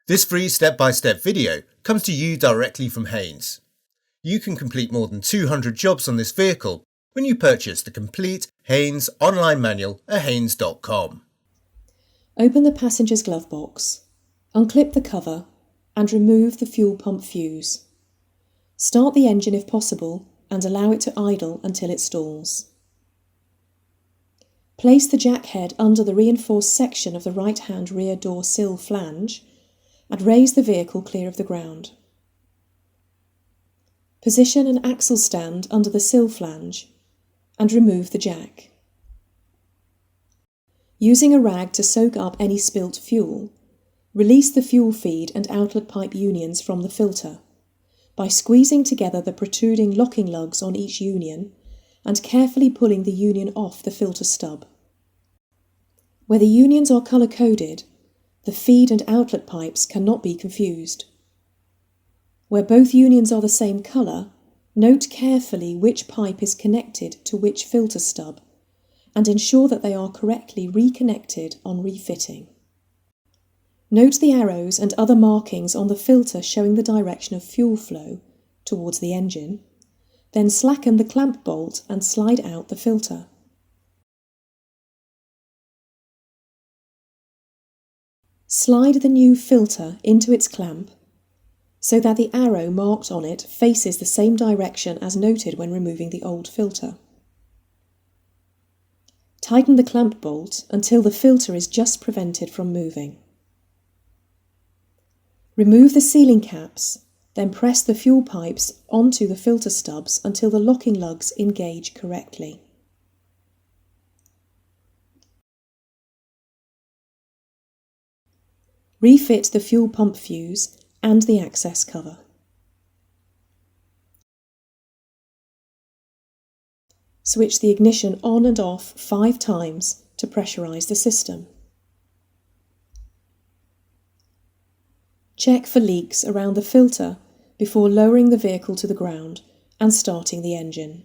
This free step-by-step video comes to you directly from Haynes. You can complete more than 200 jobs on this vehicle when you purchase the complete Haynes online manual at haynes.com. Open the passenger's glove box, unclip the cover and remove the fuel pump fuse. Start the engine if possible and allow it to idle until it stalls. Place the jack head under the reinforced section of the right-hand rear door sill flange and raise the vehicle clear of the ground. Position an axle stand under the sill flange and remove the jack. Using a rag to soak up any spilt fuel, release the fuel feed and outlet pipe unions from the filter by squeezing together the protruding locking lugs on each union and carefully pulling the union off the filter stub. Where the unions are colour-coded, the feed and outlet pipes cannot be confused. Where both unions are the same colour, note carefully which pipe is connected to which filter stub and ensure that they are correctly reconnected on refitting. Note the arrows and other markings on the filter showing the direction of fuel flow towards the engine, then slacken the clamp bolt and slide out the filter. Slide the new filter into its clamp so that the arrow marked on it faces the same direction as noted when removing the old filter. Tighten the clamp bolt until the filter is just prevented from moving. Remove the sealing caps, then press the fuel pipes onto the filter stubs until the locking lugs engage correctly. Refit the fuel pump fuse and the access cover. Switch the ignition on and off 5 times to pressurise the system. Check for leaks around the filter before lowering the vehicle to the ground and starting the engine.